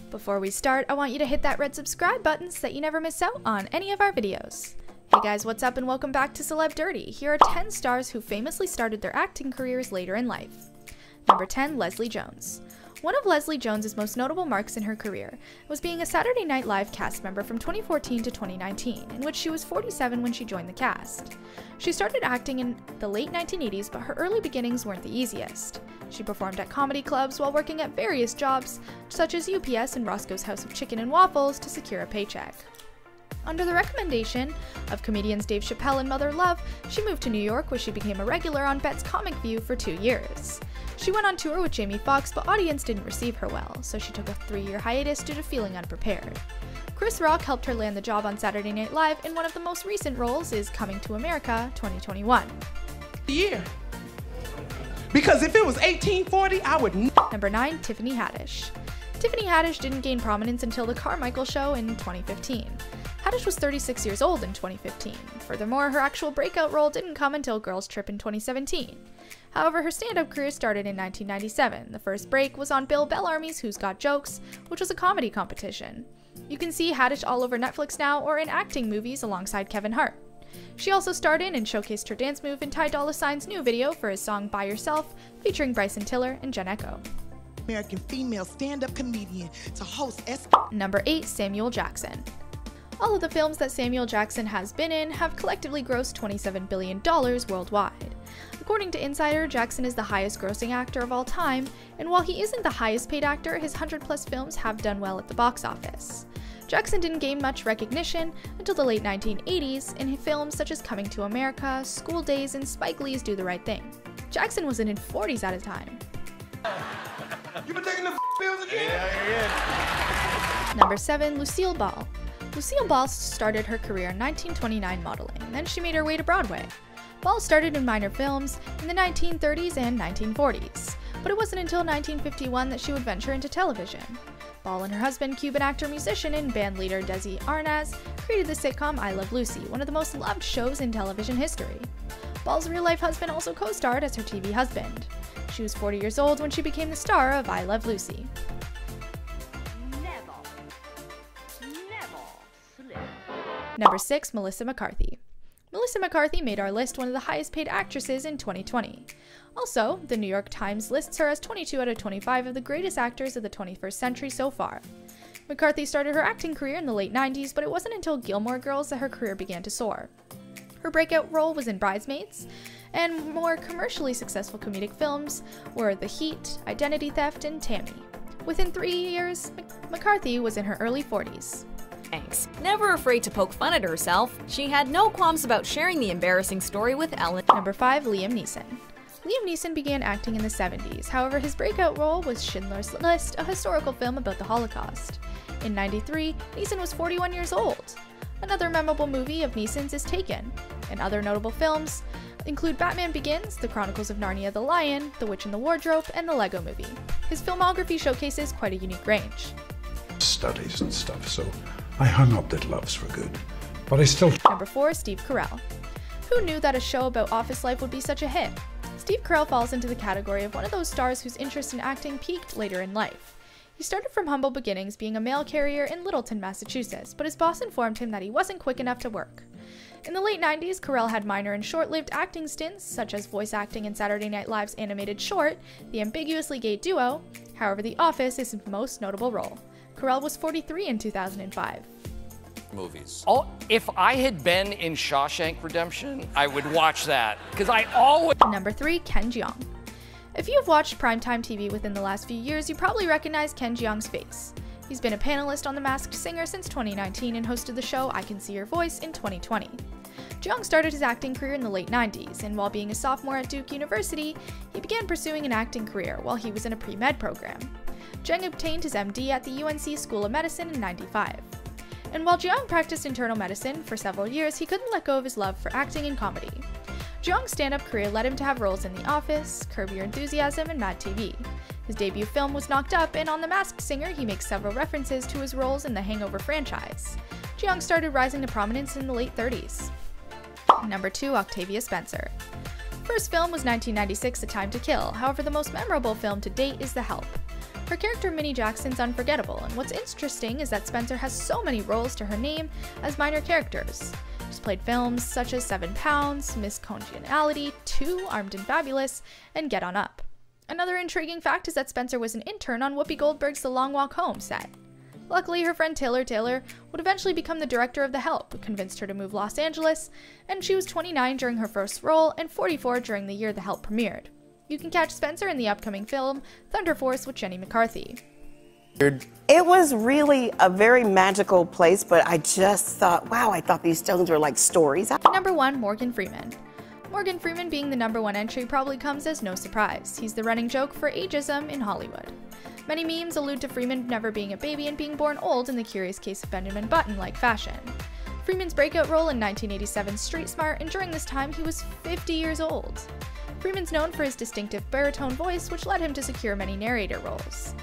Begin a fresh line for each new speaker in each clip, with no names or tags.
Before we start, I want you to hit that red subscribe button so that you never miss out on any of our videos. Hey guys, what's up and welcome back to Celeb Dirty. Here are 10 stars who famously started their acting careers later in life. Number 10, Leslie Jones. One of Leslie Jones's most notable marks in her career was being a Saturday Night Live cast member from 2014 to 2019, in which she was 47 when she joined the cast. She started acting in the late 1980s, but her early beginnings weren't the easiest. She performed at comedy clubs while working at various jobs, such as UPS and Roscoe's House of Chicken and Waffles, to secure a paycheck. Under the recommendation of comedians Dave Chappelle and Mother Love, she moved to New York, where she became a regular on Bet's Comic View for 2 years. She went on tour with Jamie Foxx, but audience didn't receive her well, so she took a 3-year hiatus due to feeling unprepared. Chris Rock helped her land the job on Saturday Night Live, and one of the most recent roles is Coming to America 2021.
Yeah. Because if it was 1840, I would.
Number 9, Tiffany Haddish. Tiffany Haddish didn't gain prominence until The Carmichael Show in 2015. Haddish was 36 years old in 2015. Furthermore, her actual breakout role didn't come until Girls Trip in 2017. However, her stand-up career started in 1997. The first break was on Bill Bellarmi's Who's Got Jokes, which was a comedy competition. You can see Haddish all over Netflix now or in acting movies alongside Kevin Hart. She also starred in and showcased her dance move in Ty Dolla $ign's new video for his song By Yourself, featuring Bryson Tiller and Jen Echo.
American female stand-up comedian to host
Number 8, Samuel Jackson. All of the films that Samuel Jackson has been in have collectively grossed $27 billion worldwide. According to Insider, Jackson is the highest grossing actor of all time, and while he isn't the highest paid actor, his 100-plus films have done well at the box office. Jackson didn't gain much recognition until the late 1980s in films such as Coming to America, School Days, and Spike Lee's Do the Right Thing. Jackson was in his 40s at the time.
You been taking the pills again? Yeah.
Number 7, Lucille Ball. Lucille Ball started her career in 1929 modeling, then she made her way to Broadway. Ball started in minor films in the 1930s and 1940s, but it wasn't until 1951 that she would venture into television. Ball and her husband, Cuban actor, musician, and bandleader Desi Arnaz, created the sitcom I Love Lucy, one of the most loved shows in television history. Ball's real-life husband also co-starred as her TV husband. She was 40 years old when she became the star of I Love Lucy. Number 6, Melissa McCarthy. Melissa McCarthy made our list one of the highest paid actresses in 2020. Also, the New York Times lists her as 22 out of 25 of the greatest actors of the 21st century so far. McCarthy started her acting career in the late 90s, but it wasn't until Gilmore Girls that her career began to soar. Her breakout role was in Bridesmaids, and more commercially successful comedic films were The Heat, Identity Theft, and Tammy. Within 3 years, McCarthy was in her early 40s.
Thanks. Never afraid to poke fun at herself, she had no qualms about sharing the embarrassing story with Ellen.
Number 5, Liam Neeson. Liam Neeson began acting in the 70s, however his breakout role was Schindler's List, a historical film about the Holocaust. In 93, Neeson was 41 years old. Another memorable movie of Neeson's is Taken, and other notable films include Batman Begins, The Chronicles of Narnia the Lion, The Witch in the Wardrobe, and The Lego Movie. His filmography showcases quite a unique range.
Studies and stuff, so I hung up that loves for good, but I still.
Number 4, Steve Carell. Who knew that a show about office life would be such a hit? Steve Carell falls into the category of one of those stars whose interest in acting peaked later in life. He started from humble beginnings being a mail carrier in Littleton, Massachusetts, but his boss informed him that he wasn't quick enough to work. In the late 90s, Carell had minor and short-lived acting stints, such as voice acting in Saturday Night Live's animated short, The Ambiguously Gay Duo. However, The Office is his most notable role. Carell was 43 in 2005.
Movies. Oh, if I had been in Shawshank Redemption, I would watch that, because I always...
Number 3, Ken Jeong. If you have watched primetime TV within the last few years, you probably recognize Ken Jeong's face. He's been a panelist on The Masked Singer since 2019 and hosted the show I Can See Your Voice in 2020. Jeong started his acting career in the late 90s, and while being a sophomore at Duke University, he began pursuing an acting career while he was in a pre-med program. Jeong obtained his MD at the UNC School of Medicine in '95. And while Jeong practiced internal medicine for several years, he couldn't let go of his love for acting and comedy. Jeong's stand-up career led him to have roles in The Office, Curb Your Enthusiasm, and Mad TV. His debut film was Knocked Up, and on The Masked Singer, he makes several references to his roles in the Hangover franchise. Jeong started rising to prominence in the late 30s. Number 2, Octavia Spencer. First film was 1996's A Time to Kill, however the most memorable film to date is The Help. Her character Minnie Jackson's unforgettable, and what's interesting is that Spencer has so many roles to her name as minor characters. She's played films such as 7 Pounds, Miss Congeniality, 2, Armed and Fabulous, and Get On Up. Another intriguing fact is that Spencer was an intern on Whoopi Goldberg's The Long Walk Home set. Luckily, her friend Taylor would eventually become the director of The Help, who convinced her to move Los Angeles, and she was 29 during her first role and 44 during the year The Help premiered. You can catch Spencer in the upcoming film Thunder Force with Jenny McCarthy.
It was really a very magical place, but I just thought, wow, I thought these stones were like stories.
Number 1, Morgan Freeman. Morgan Freeman being the number 1 entry probably comes as no surprise. He's the running joke for ageism in Hollywood. Many memes allude to Freeman never being a baby and being born old in The Curious Case of Benjamin Button-like fashion. Freeman's breakout role in 1987's Street Smart, and during this time he was 50 years old. Freeman's known for his distinctive baritone voice, which led him to secure many narrator roles.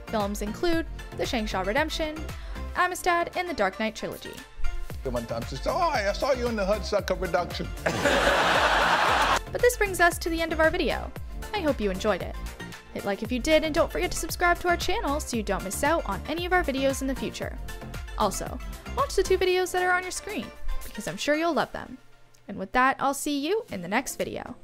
Films include The Shang-Chi Redemption, Amistad, and The Dark Knight trilogy.
One time she said, "Oh, I saw you in the Hudsucker Reduction."
But this brings us to the end of our video. I hope you enjoyed it. Hit like if you did, and don't forget to subscribe to our channel so you don't miss out on any of our videos in the future. Also, watch the 2 videos that are on your screen, because I'm sure you'll love them. And with that, I'll see you in the next video.